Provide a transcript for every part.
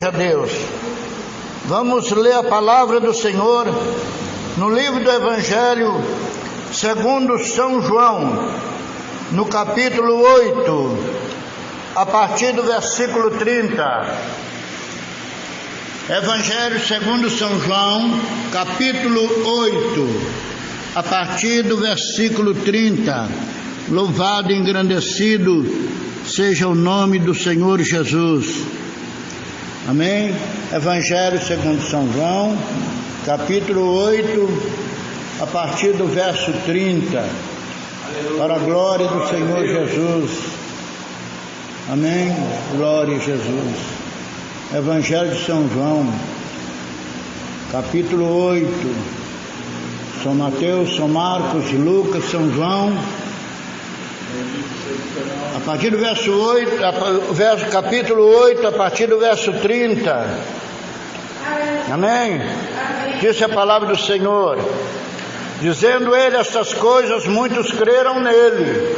A Deus. Vamos ler a palavra do Senhor no livro do Evangelho segundo São João, no capítulo 8, a partir do versículo 30. Evangelho segundo São João, capítulo 8, a partir do versículo 30. Louvado e engrandecido seja o nome do Senhor Jesus. Amém? Evangelho segundo São João, capítulo 8, a partir do verso 30, para a glória do Senhor Jesus. Amém? Glória a Jesus. Evangelho de São João, capítulo 8, São Mateus, São Marcos, Lucas, São João. A partir do verso 8, capítulo 8, a partir do verso 30. Amém? Disse a palavra do Senhor. Dizendo ele estas coisas, muitos creram nele.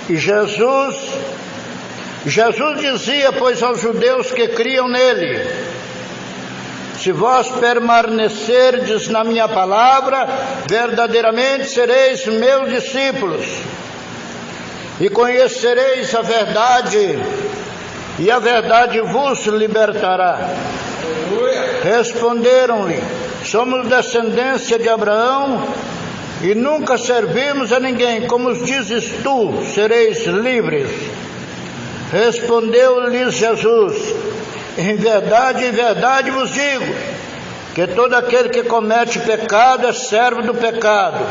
E Jesus dizia, pois, aos judeus que criam nele: se vós permanecerdes na minha palavra, verdadeiramente sereis meus discípulos, e conhecereis a verdade, e a verdade vos libertará. Responderam-lhe: somos descendência de Abraão, e nunca servimos a ninguém. Como dizes tu, sereis livres? Respondeu-lhes Jesus: em verdade vos digo, que todo aquele que comete pecado é servo do pecado.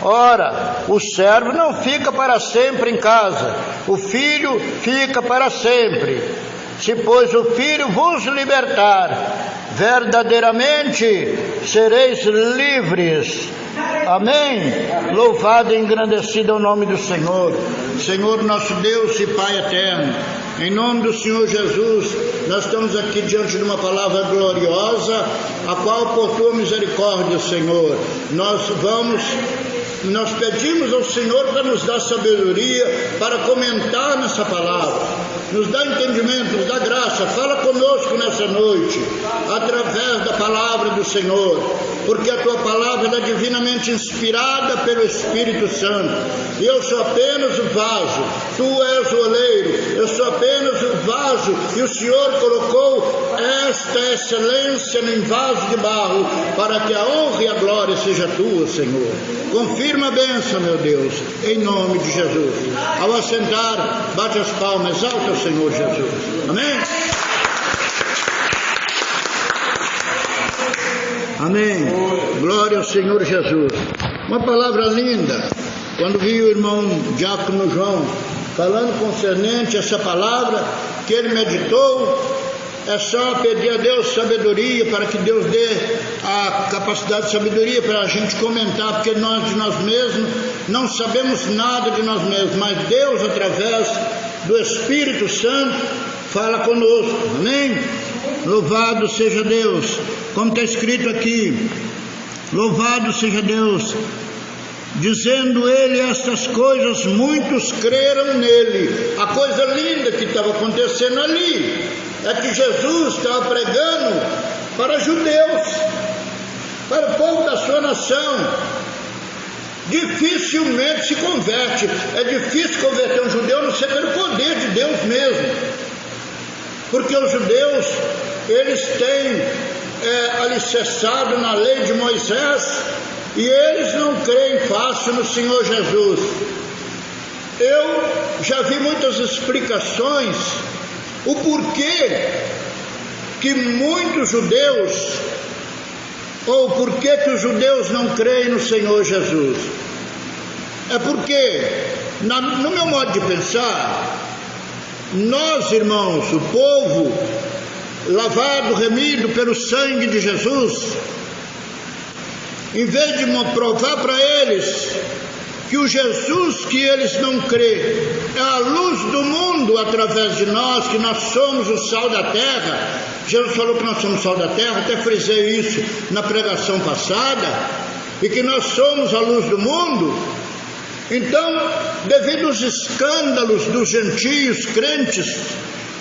Ora, o servo não fica para sempre em casa, o filho fica para sempre. Se, pois, o filho vos libertar, verdadeiramente sereis livres. Amém? Louvado e engrandecido é o nome do Senhor. Senhor nosso Deus e Pai eterno, em nome do Senhor Jesus, nós estamos aqui diante de uma palavra gloriosa, a qual, por tua misericórdia, Senhor, nós pedimos ao Senhor para nos dar sabedoria, para comentar nessa palavra, nos dá entendimento, nos dá graça. Fala conosco nessa noite, através da palavra do Senhor, porque a tua palavra é divinamente inspirada pelo Espírito Santo, e eu sou apenas o vaso, tu és o oleiro, eu sou apenas o vaso, e o Senhor colocou esta excelência em vaso de barro, para que a honra e a glória seja tua, Senhor. Confirma a bênção, meu Deus, em nome de Jesus. Ao assentar, bate as palmas, exalta o Senhor Jesus. Amém? Amém. Glória ao Senhor Jesus. Uma palavra linda. Quando vi o irmão Diácono João falando concernente a essa palavra que ele meditou, é só pedir a Deus sabedoria, para que Deus dê a capacidade de sabedoria para a gente comentar, porque nós de nós mesmos não sabemos nada de nós mesmos, mas Deus, através do Espírito Santo, fala conosco. Amém? Louvado seja Deus, como está escrito aqui, louvado seja Deus. Dizendo ele estas coisas, muitos creram nele. A coisa linda que estava acontecendo ali é que Jesus estava pregando para judeus, para o povo da sua nação. Dificilmente se converte, é difícil converter um judeu, a não ser pelo poder de Deus mesmo, porque os judeus, eles têm alicerçado na lei de Moisés, e eles não creem fácil no Senhor Jesus. Eu já vi muitas explicações, o porquê que muitos judeus, ou porquê que os judeus não creem no Senhor Jesus. É porque, no meu modo de pensar, nós, irmãos, o povo lavado, remido pelo sangue de Jesus, em vez de provar para eles que o Jesus que eles não crêem é a luz do mundo através de nós, que nós somos o sal da terra. Jesus falou que nós somos o sal da terra, até frisei isso na pregação passada, e que nós somos a luz do mundo. Então, devido aos escândalos dos gentios crentes,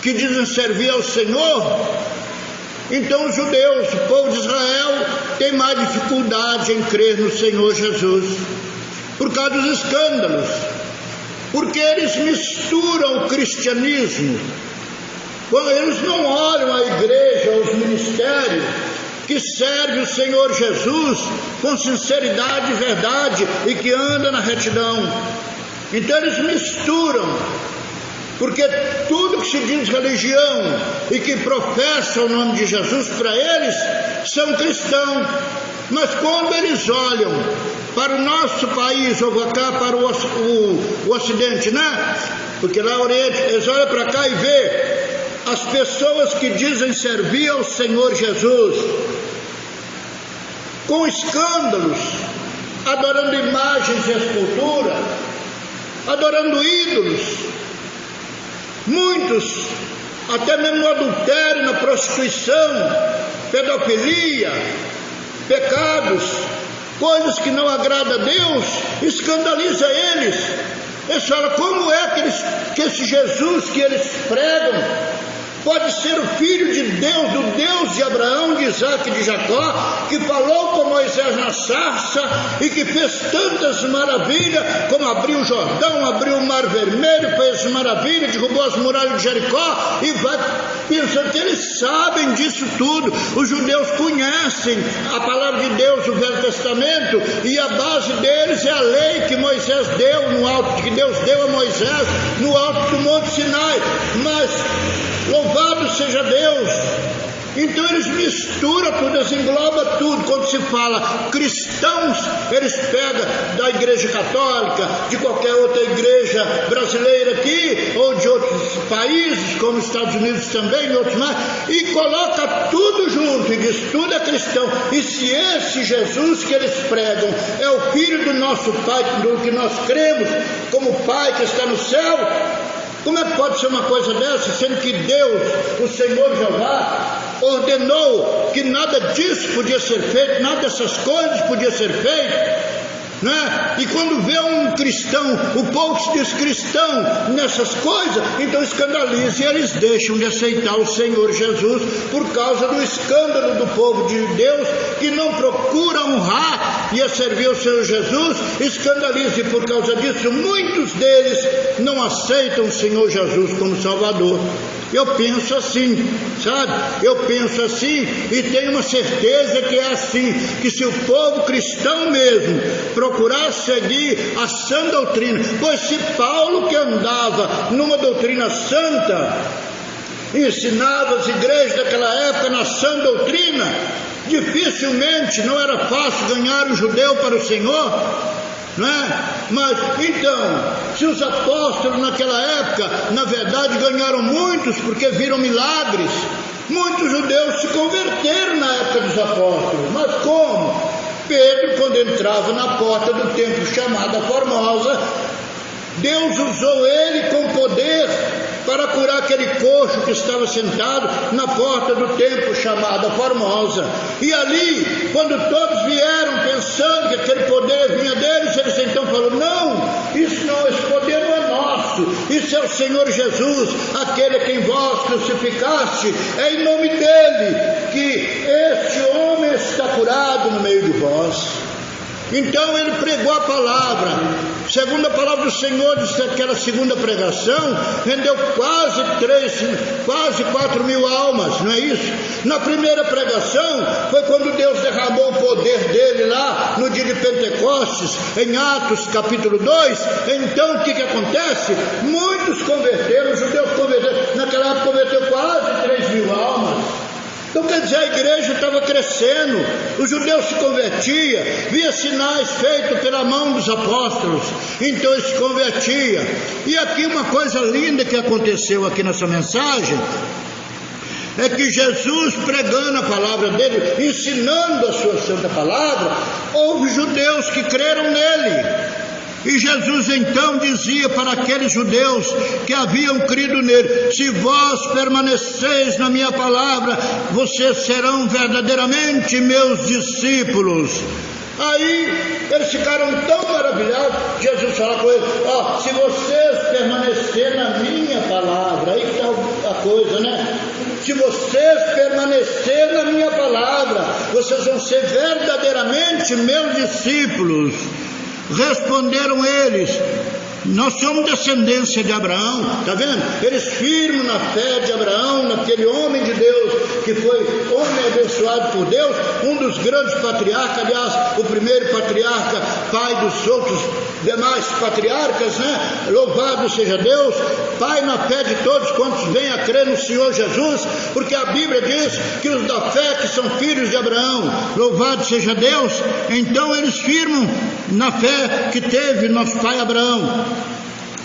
que dizem servir ao Senhor, então os judeus, o povo de Israel, tem mais dificuldade em crer no Senhor Jesus, por causa dos escândalos, porque eles misturam o cristianismo, quando eles não olham a igreja, os ministérios, que serve o Senhor Jesus com sinceridade e verdade e que anda na retidão. Então eles misturam, porque tudo que se diz religião e que professa o nome de Jesus, para eles são cristãos, mas quando eles olham para o nosso país, ou cá para o Ocidente, né? Porque lá no Oriente, eles olham para cá e vê as pessoas que dizem servir ao Senhor Jesus com escândalos, adorando imagens e escultura, adorando ídolos, muitos até mesmo no adultério, na prostituição, pedofilia, pecados, coisas que não agradam a Deus, escandaliza eles. Eles falam, como é que esse Jesus que eles pregam pode ser o filho de Deus, do Deus de Abraão, de Isaac e de Jacó, que falou com Moisés na sarça e que fez tantas maravilhas, como abriu o Jordão, abriu o Mar Vermelho, fez maravilhas, derrubou as muralhas de Jericó, e vai pensando que eles sabem disso tudo. Os judeus conhecem a palavra de Deus, o Velho Testamento, e a base deles é a lei que Moisés deu no alto, que Deus deu a Moisés no alto do Monte Sinai. Mas louvado seja Deus. Então eles misturam tudo, eles englobam tudo. Quando se fala cristãos, eles pegam da igreja católica, de qualquer outra igreja brasileira aqui, ou de outros países, como Estados Unidos também, e outros mais, e coloca tudo junto e diz, tudo é cristão. E se esse Jesus que eles pregam é o Filho do nosso Pai, do que nós cremos, como Pai que está no céu, como é que pode ser uma coisa dessa, sendo que Deus, o Senhor Jeová, ordenou que nada disso podia ser feito, nada dessas coisas podia ser feito, né? E quando vê um cristão, o povo que se diz cristão nessas coisas, então escandaliza, e eles deixam de aceitar o Senhor Jesus por causa do escândalo do povo de Deus, que não procura honrar e a servir o Senhor Jesus, escandaliza, e por causa disso muitos deles não aceitam o Senhor Jesus como Salvador. Eu penso assim, sabe? Eu penso assim e tenho uma certeza que é assim, que se o povo cristão mesmo procurar seguir a sã doutrina, pois se Paulo, que andava numa doutrina santa, ensinava as igrejas daquela época na sã doutrina, dificilmente, não era fácil ganhar o judeu para o Senhor, não é? Mas então, se os apóstolos naquela época, na verdade ganharam muitos, porque viram milagres, muitos judeus se converteram na época dos apóstolos. Mas como? Pedro, quando entrava na porta do templo chamada Formosa, Deus usou ele com poder para curar aquele coxo que estava sentado na porta do templo chamada Formosa. E ali, quando todos vieram pensando que aquele poder vinha deles, eles então falaram, não, isso não, esse poder não é nosso, isso é o Senhor Jesus, aquele a quem vós crucificaste, é em nome dele que este homem está curado no meio de vós. Então ele pregou a palavra, segundo a palavra do Senhor, disse aquela segunda pregação, rendeu quase 4 mil almas, não é isso? Na primeira pregação, foi quando Deus derramou o poder dele lá, no dia de Pentecostes, em Atos capítulo 2, então o que acontece? Muitos converteram, os judeus converteram, naquela época converteu quase 3 mil almas. Então quer dizer, a igreja estava crescendo, os judeus se convertiam, via sinais feitos pela mão dos apóstolos, então eles se convertiam. E aqui uma coisa linda que aconteceu aqui nessa mensagem, é que Jesus, pregando a palavra dele, ensinando a sua santa palavra, houve judeus que creram nele. E Jesus então dizia para aqueles judeus que haviam crido nele, se vós permaneceis na minha palavra, vocês serão verdadeiramente meus discípulos. Aí eles ficaram tão maravilhados, Jesus falou com eles: ó, se vocês permanecerem na minha palavra, aí que está a coisa, né? Se vocês permanecerem na minha palavra, vocês vão ser verdadeiramente meus discípulos. Responderam eles: nós somos descendência de Abraão. Está vendo? Eles firmam na fé de Abraão, naquele homem de Deus, que foi homem abençoado por Deus, um dos grandes patriarcas, aliás, o primeiro patriarca, pai dos outros demais patriarcas, né? Louvado seja Deus, pai na fé de todos quantos vêm a crer no Senhor Jesus, porque a Bíblia diz que os da fé que são filhos de Abraão, louvado seja Deus. Então eles firmam na fé que teve nosso pai Abraão.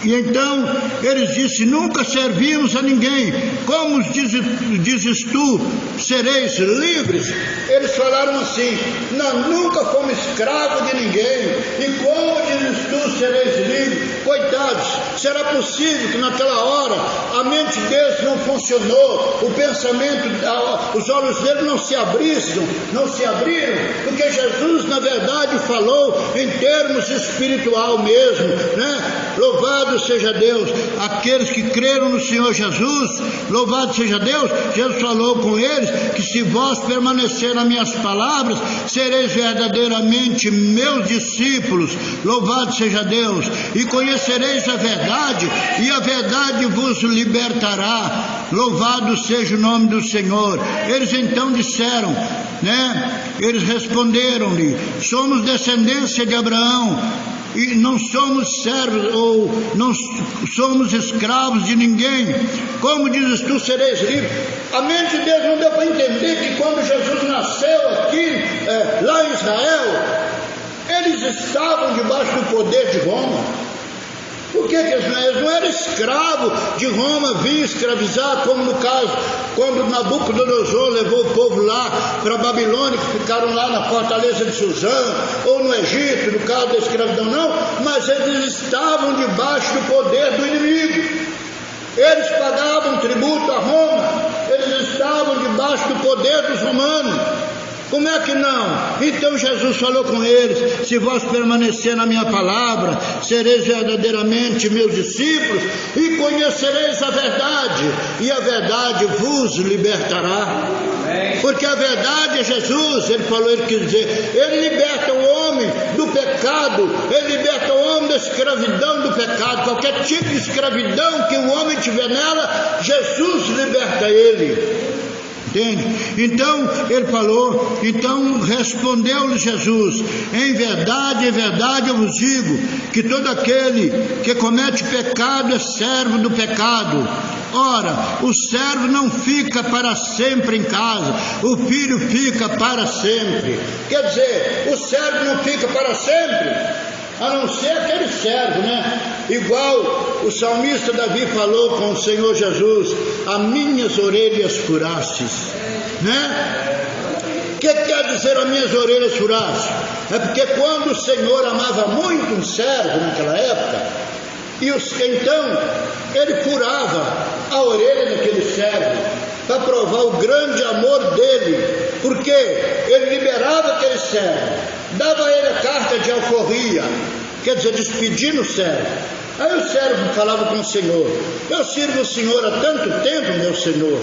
E então eles disseram: nunca servimos a ninguém, como dizes tu, sereis livres? Eles falaram assim: nós nunca fomos escravos de ninguém, e como dizes tu, sereis livres? Coitados, será possível que naquela hora a mente deles não funcionou, o pensamento, os olhos deles não se abriram, porque Jesus na verdade falou em termos espiritual mesmo, né? Louvado seja Deus. Aqueles que creram no Senhor Jesus, louvado seja Deus, Jesus falou com eles que se vós permanecer nas minhas palavras, sereis verdadeiramente meus discípulos, louvado seja Deus, e conhecereis a verdade, e a verdade vos libertará, louvado seja o nome do Senhor. Eles então disseram, né? Eles responderam-lhe: somos descendência de Abraão, e não somos servos ou não somos escravos de ninguém. Como dizes tu, sereis livres? A mente de Deus não deu para entender que quando Jesus nasceu aqui, lá em Israel, eles estavam debaixo do poder de Roma. Por que eles não eram escravos de Roma, vinham escravizar, como no caso, quando Nabucodonosor levou o povo lá para a Babilônia, que ficaram lá na fortaleza de Suzã, ou no Egito, no caso da escravidão, não, mas eles estavam debaixo do poder do inimigo. Eles pagavam tributo a Roma, eles estavam debaixo do poder dos romanos. Como é que não? Então Jesus falou com eles: se vós permanecer na minha palavra, sereis verdadeiramente meus discípulos, e conhecereis a verdade, e a verdade vos libertará. Porque a verdade é Jesus. Ele falou, ele quis dizer, ele liberta o homem do pecado, ele liberta o homem da escravidão do pecado. Qualquer tipo de escravidão que o homem tiver nela, Jesus liberta ele. Entende? Então ele falou, então respondeu-lhe Jesus: em verdade eu vos digo que todo aquele que comete pecado é servo do pecado. Ora, o servo não fica para sempre em casa, o filho fica para sempre. Quer dizer, o servo não fica para sempre, a não ser aquele servo, né? Igual o salmista Davi falou com o Senhor Jesus: as minhas orelhas furastes, né? O que quer dizer as minhas orelhas furastes? É porque quando o Senhor amava muito um servo naquela época, então ele furava a orelha daquele servo para provar o grande amor dele, porque ele liberava aquele servo, dava a ele a carta de alforria, quer dizer, despedindo o servo. Aí o servo falava com o Senhor: eu sirvo o Senhor há tanto tempo, meu Senhor,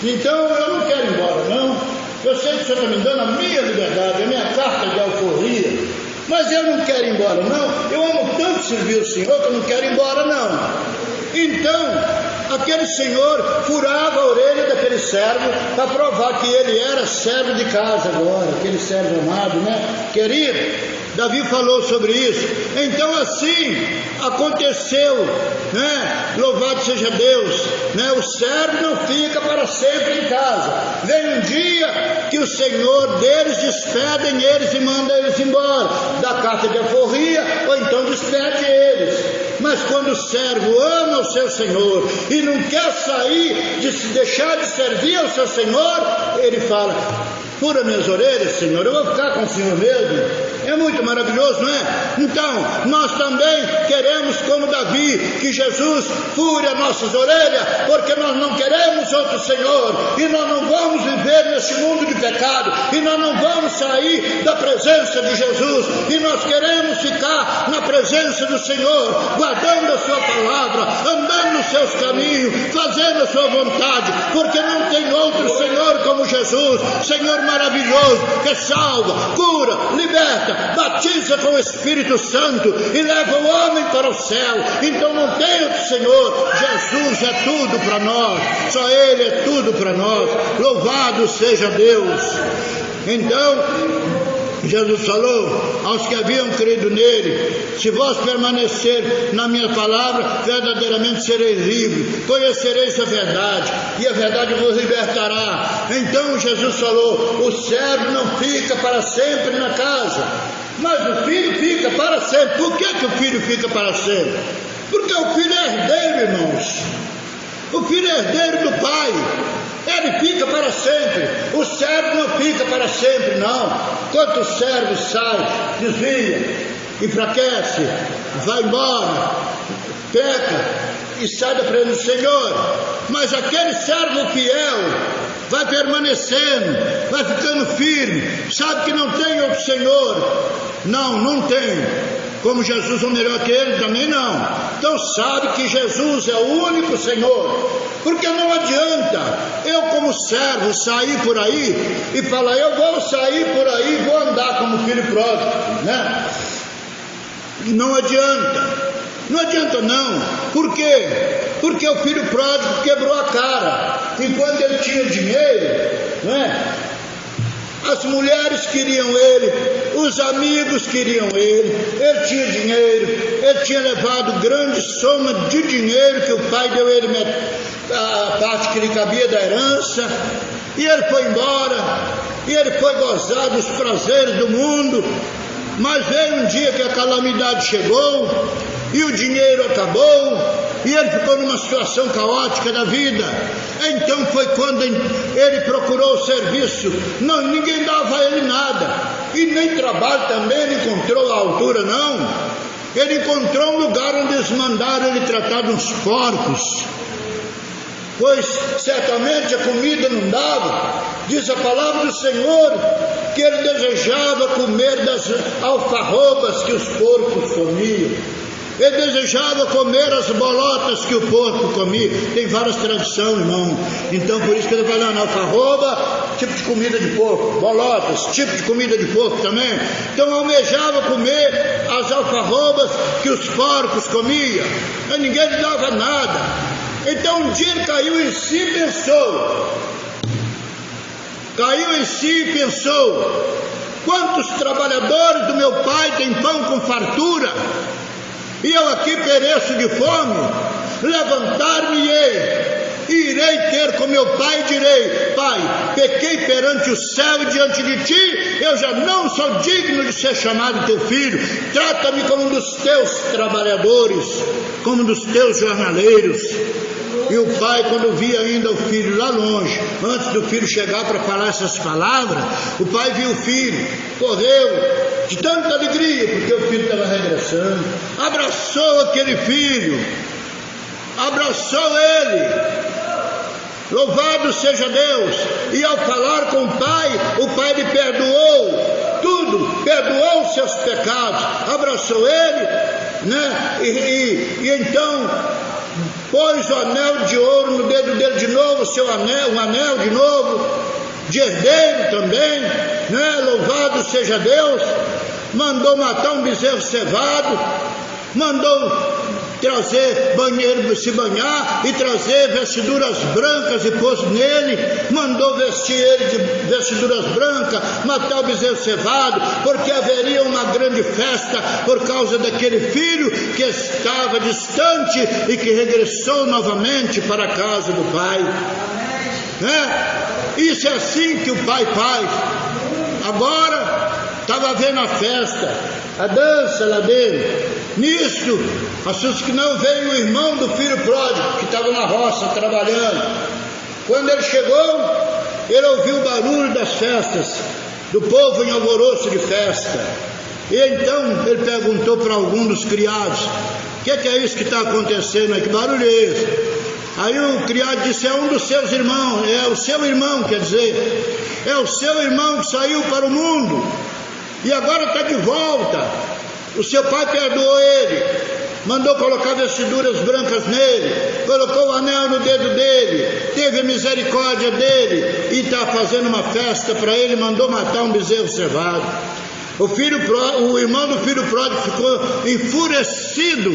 então eu não quero ir embora, não. Eu sei que o Senhor está me dando a minha liberdade, a minha carta de alforria, mas eu não quero ir embora, não. Eu amo tanto servir o Senhor que eu não quero ir embora, não. Então aquele senhor furava a orelha daquele servo para provar que ele era servo de casa agora, aquele servo amado, né? Querido, Davi falou sobre isso. Então assim aconteceu, né? Louvado seja Deus, né? O servo não fica para sempre em casa. Vem um dia que o Senhor deles despedem eles e manda eles embora, dá carta de alforria, ou então despede eles. Mas quando o servo ama o seu Senhor e não quer sair, de se deixar de servir ao seu Senhor, ele fala: fura minhas orelhas, Senhor, eu vou ficar com o Senhor mesmo. É muito maravilhoso, não é? Então, nós também queremos, como Davi, que Jesus fure as nossas orelhas, porque nós não queremos outro Senhor, e nós não vamos viver nesse mundo de pecado, e nós não vamos queremos sair da presença de Jesus e nós queremos ficar na presença do Senhor, guardando a sua palavra, andando nos seus caminhos, fazendo a sua vontade, porque não tem outro Senhor como Jesus, Senhor maravilhoso, que salva, cura, liberta, batiza com o Espírito Santo e leva o homem para o céu. Então não tem outro Senhor. Jesus é tudo para nós, só Ele é tudo para nós. Louvado seja Deus. Então Jesus falou aos que haviam crido nele: se vós permanecer na minha palavra, verdadeiramente sereis livres, conhecereis a verdade, e a verdade vos libertará. Então Jesus falou: o servo não fica para sempre na casa, mas o filho fica para sempre. Por que o filho fica para sempre? Porque o filho é herdeiro, irmãos. O filho é herdeiro do pai. Ele fica para sempre. O servo não fica para sempre, não. Quando o servo sai, desvia, enfraquece, vai embora, peca e sai da presença do Senhor. Mas aquele servo fiel vai permanecendo, vai ficando firme, sabe que não tem outro Senhor. Não tem. Como Jesus é melhor que ele, também não. Então sabe que Jesus é o único Senhor. Porque não adianta eu, como servo, sair por aí e falar: eu vou sair por aí, vou andar como filho pródigo, né? Não adianta. Não adianta não. Por quê? Porque o filho pródigo quebrou a cara. Enquanto ele tinha dinheiro, né? As mulheres queriam ele, os amigos queriam ele tinha dinheiro, ele tinha levado grande soma de dinheiro que o pai deu a ele, a parte que lhe cabia da herança, e ele foi embora, e ele foi gozar dos prazeres do mundo. Mas veio um dia que a calamidade chegou, e o dinheiro acabou, e ele ficou numa situação caótica da vida. Então foi quando ele procurou o serviço. Não, ninguém dava a ele nada, e nem trabalho também ele encontrou à altura, não. Ele encontrou um lugar onde eles mandaram ele tratar de uns porcos, pois certamente a comida não dava. Diz a palavra do Senhor que ele desejava comer das alfarrobas que os porcos comiam. Ele desejava comer as bolotas que o porco comia. Tem várias tradições, irmão. Então por isso que ele falando: alfarroba, tipo de comida de porco. Bolotas, tipo de comida de porco também. Então almejava comer as alfarrobas que os porcos comiam. E ninguém lhe dava nada. Então um dia ele caiu em si e pensou: quantos trabalhadores do meu pai têm pão com fartura, e eu aqui pereço de fome? Levantar-me-ei e irei ter com meu pai e direi: Pai, pequei perante o céu e diante de ti, eu já não sou digno de ser chamado teu filho. Trata-me como um dos teus trabalhadores, como um dos teus jornaleiros. E o pai, quando via ainda o filho lá longe, antes do filho chegar para falar essas palavras, o pai viu o filho, correu de tanta alegria, porque o filho estava regressando, abraçou aquele filho, abraçou ele, louvado seja Deus. E ao falar com o pai lhe perdoou tudo, perdoou os seus pecados, abraçou ele, né? E então pôs o anel de ouro no dedo dele de novo, um anel de novo, de herdeiro também, né? Louvado seja Deus. Mandou matar um bezerro cevado, mandou trazer banheiro, se banhar e trazer vestiduras brancas e pôs nele, mandou vestir ele de vestiduras brancas, matar o bezerro cevado, porque haveria uma grande festa por causa daquele filho que estava distante e que regressou novamente para a casa do pai, né? Isso é assim que o pai faz. Agora estava vendo a festa, a dança lá dele. Nisso, assunto que não veio o irmão do filho pródigo, que estava na roça trabalhando. Quando ele chegou, ele ouviu o barulho das festas, do povo em alvoroço de festa. E então ele perguntou para algum dos criados: o que é isso que está acontecendo aí? Que barulho é esse? Aí o criado disse: é um dos seus irmãos, é o seu irmão, quer dizer. é o seu irmão que saiu para o mundo e agora está de volta. O seu pai perdoou ele, mandou colocar vestiduras brancas nele, colocou o anel no dedo dele, teve misericórdia dele e está fazendo uma festa para ele, mandou matar um bezerro cevado. O irmão do filho pródigo ficou enfurecido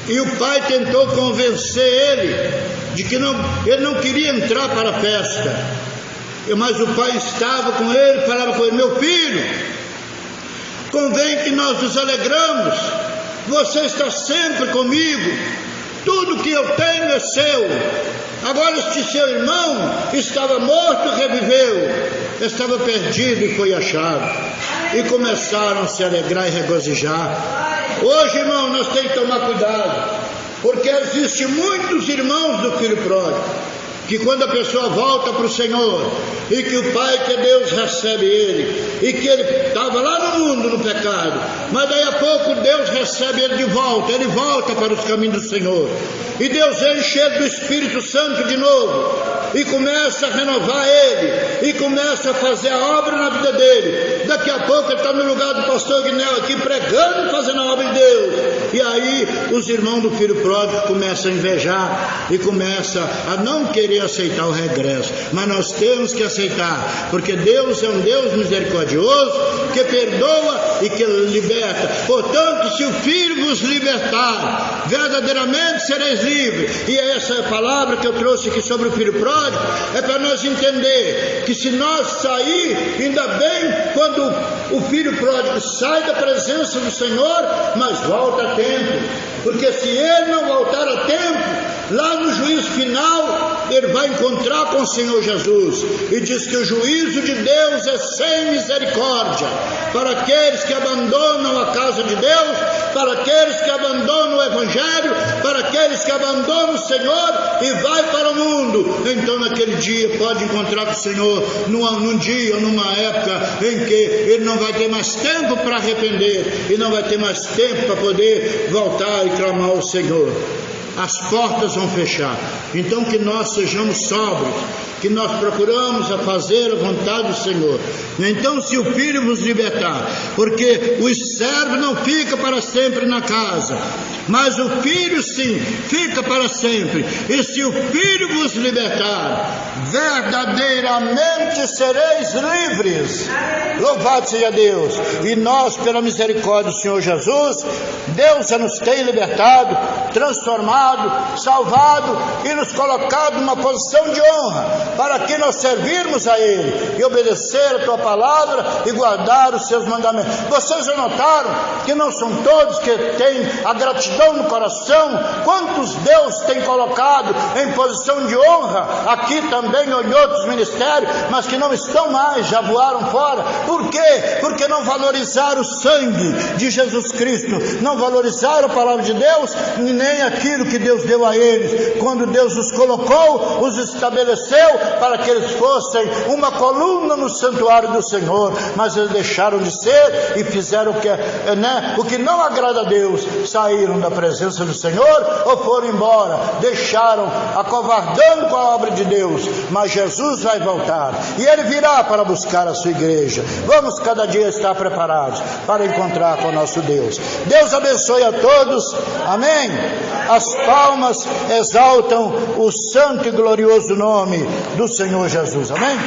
e o pai tentou convencer ele de que ele não queria entrar para a festa, mas o pai estava com ele, falava com ele: meu filho, convém que nós nos alegramos, você está sempre comigo, tudo que eu tenho é seu. Agora este seu irmão estava morto e reviveu, estava perdido e foi achado. E começaram a se alegrar e regozijar. Hoje, irmão, nós temos que tomar cuidado, porque existem muitos irmãos do filho pródigo, que quando a pessoa volta para o Senhor, e que o Pai, que é Deus, recebe ele, e que ele estava lá no mundo no pecado, mas daí a pouco Deus recebe ele de volta, ele volta para os caminhos do Senhor, e Deus enche ele do Espírito Santo de novo, e começa a renovar ele, e começa a fazer a obra na vida dele. Daqui a pouco ele está no lugar do pastor Guinel aqui pregando e fazendo a obra de Deus, e aí os irmãos do filho pródigo começam a invejar, e começam a não querer aceitar o regresso, mas nós temos que aceitar, porque Deus é um Deus misericordioso, que perdoa e que liberta. Portanto, se o Filho vos libertar, verdadeiramente sereis livres. E essa palavra que eu trouxe aqui sobre o filho pródigo é para nós entender que se nós sair, ainda bem quando o filho pródigo sai da presença do Senhor, mas volta a tempo, porque se ele não voltar a tempo, lá no juízo final ele vai encontrar com o Senhor Jesus, e diz que o juízo de Deus é sem misericórdia para aqueles que abandonam a casa de Deus, para aqueles que abandonam o Evangelho, para aqueles que abandonam o Senhor e vai para o mundo. Então naquele dia pode encontrar com o Senhor num dia, numa época em que ele não vai ter mais tempo para arrepender, e não vai ter mais tempo para poder voltar e clamar ao Senhor. As portas vão fechar. Então que nós sejamos sóbrios, que nós procuramos a fazer a vontade do Senhor. Então se o Filho vos libertar, porque o servo não fica para sempre na casa, mas o Filho sim, fica para sempre. E se o Filho vos libertar, verdadeiramente sereis livres. Louvado seja Deus. E nós, pela misericórdia do Senhor Jesus, Deus já nos tem libertado, transformado, salvado e nos colocado numa posição de honra, para que nós servirmos a Ele e obedecer a Tua palavra e guardar os Seus mandamentos. Vocês já notaram que não são todos que têm a gratidão no coração? Quantos Deus tem colocado em posição de honra aqui também ou em outros ministérios, mas que não estão mais, já voaram fora. Por quê? Porque não valorizaram o sangue de Jesus Cristo, não valorizaram a palavra de Deus, nem aquilo que Deus deu a eles. Quando Deus os colocou, os estabeleceu para que eles fossem uma coluna no santuário do Senhor, mas eles deixaram de ser e fizeram o que não agrada a Deus, saíram da presença do Senhor ou foram embora, deixaram, acovardando com a obra de Deus. Mas Jesus vai voltar e Ele virá para buscar a sua igreja. Vamos cada dia estar preparados para encontrar com o nosso Deus. Deus abençoe a todos, amém. As palmas exaltam o santo e glorioso nome do Senhor Jesus, amém.